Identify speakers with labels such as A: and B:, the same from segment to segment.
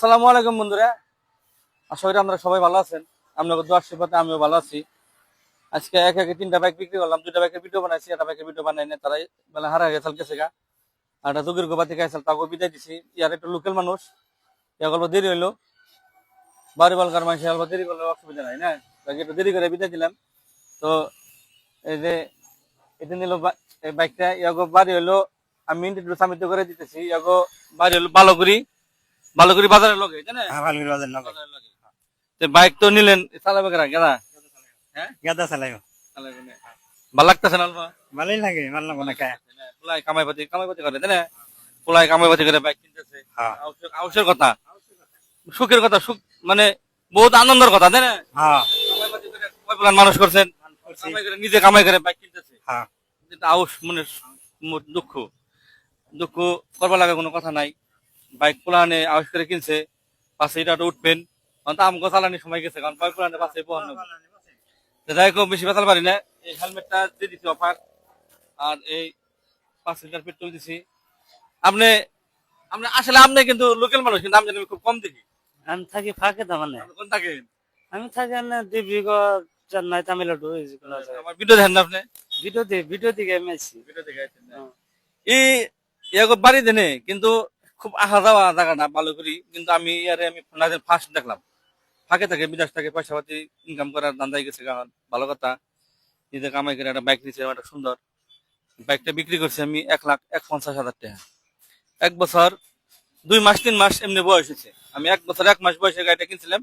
A: আসসালামু আলাইকুম বন্ধুরা, আশা করি আপনারা সবাই ভালো আছেন। আপনাদের দোয়া আশীর্বাদে আমিও ভালো আছি। আজকে একে তিনটা বাইক বিক্রি করলাম, দুইটা বাইকের ভিডিও বানাইছি, একটা বাইকের ভিডিও বানাই না, তারাই বেলা হারা গেছে গেছে গা। আর একটা যোগের গোবা থেকে আসল তাকে বিদায় দিছি। ইয়ার একটু লোকাল মানুষ, ইয়া গল্প দেরি হইলো, বাড়ি বালকার মানুষ গল্প দেরি করলে অসুবিধা নাই না, তাকে একটু দেরি করে বিদায় দিলাম। তো এই যে এটা নিল এই বাইকটা, ইয়াগো বাড়ি হইলো আমি একটু সামিত করে দিতেছি। ইয়াগো বাড়ি হলো বালুগুড়ি বাজারের লগে, জানেন? বাইক তো নিলেন, চালাবে কেনা গেদা? হ্যাঁ,
B: গাদা চালাইও
A: ভাল লাগতেছে না?
B: ভালোই লাগে, ভাল লাগবো না খায়।
A: পোলাই কামাইপাতি করে, তাই না? পোলাই কামাইপাতি করে বাইক কিনতেছে, আউসের কথা, সুখের কথা, সুখ মানে বহুত আনন্দের কথা, তাই না? কামাইপাতি করে পোলান মানুষ করছেন, নিজে কামাই করে বাইক কিনতেছে, আউস মনে দুঃখ দুঃখ করবার লাগে কোনো কথা নাই। বাইক পোলানে আউস করে কিনছে, পাশে এটা উঠবেন, আমগো চালানির সময় গেছে, কারণ বাইক পোলানে পাশে পোহান যাই হোক বেশি বেতাল পারি না। এই হেলমেটটা দিয়ে দিচ্ছি অফার, আর এই 5 লিটার পেট্রোল দিছি। আপনি আপনি আসলে আপনি কিন্তু লোকাল মানুষ, কিন্তু আমি জানি খুব কম দেখি।
B: আমি থাকি ফাঁকে তো মানে
A: কোন থাকেন?
B: আমি থাকি না ডিব্রুগড়, চেন্নাই, তামিলনাড়ু
A: আমার ভিডিও দেখেন না আপনি?
B: ভিডিও দিকে আমি আছি।
A: ভিডিও দেখে আইছেন না? এই ইয়াগো বাড়ি দেনে কিন্তু খুব আহা যাওয়া জায়গা না, ভালো করি। কিন্তু আমি আমি ফার্স্ট দেখলাম ফাঁকে থাকে, বিদেশ থেকে পয়সা পাতি ইনকাম করার ধান্দায় গেছে, কারণ ভালো কথা। নিজে কামাই করে একটা বাইক নিচ্ছে, একটা সুন্দর বাইকটা বিক্রি করছি আমি 1,50,000 টাকা। 1 বছর 2 মাস 3 মাস এমনি বয়স হয়েছে। আমি 1 বছর 1 মাস বয়সে গাড়িটা কিনছিলাম,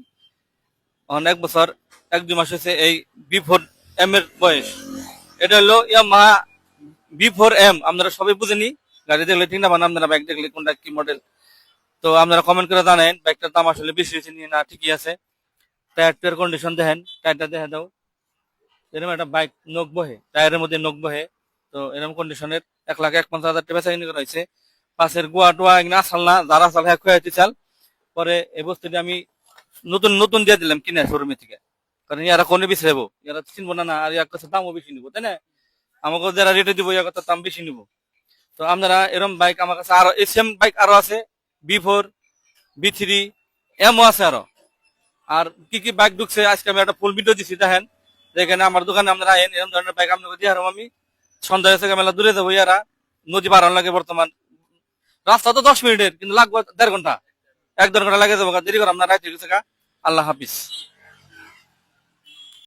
A: এখন 1 বছর 1-2 মাস হয়েছে এই B4M এর বয়স। এটা হলো ইয়ামাহা B4M, আপনারা সবাই বুঝেনি। গাড়ি দেখলে ঠিক না, আপনারা বাইক দেখলে কোনটা কি মডেল, তো আপনারা কমেন্ট করে জানেন বাইকটার দাম আসলে বেশি হয়েছে নিয়ে না ঠিকই আছে। টায়ার কন্ডিশন দেখেন, টায়ারটা দেখে দাও। এরকম একটা বাইক নখ বহে, টায়ারের মধ্যে নখ বহে, তো এরকম কন্ডিশনের 1,51,000 টাকা বেচা কিনে করা হয়েছে। পাশের গোয়া টোয়া এগুলো আসল না, যারা চাল হ্যাঁ খুঁয়াইতে চাল। পরে এই বস্তুটি আমি নতুন নতুন দিয়ে দিলাম কিনে শোরুমে থেকে, কারণ ইয়ারা কোনে বিছড়াবো, ইয়ারা চিনবো না, আর ইয়ার কাছে দামও বেশি নিবো, তাই না? আমাকে যারা রেটে দিব ইয়ার কথা দাম বেশি নিবো। তো আপনারা এরকম বাইক আমার কাছে আরো সেম বাইক আরো আছে, B4, B3, M আছে আরো। আর কি কি বাইক ঢুকছে আজকে আমি একটা ফুল ভিডিও দিচ্ছি, দেখেন। যেখানে আমার দোকানে আপনারা আইন, এরকম ধরনের বাইক আপনাকে দিয়ে হারাম আমি। সন্ধ্যা থেকে মেলা দূরে যাবো, ইয়ারা নদী পার লাগে। বর্তমান রাস্তা তো 10 মিনিটের, কিন্তু লাগবে 1.5 ঘন্টা, 1-1.5 ঘন্টা লাগে যাবো। দেরি করে আপনার রাইতে গেছে। আল্লাহ হাফিজ।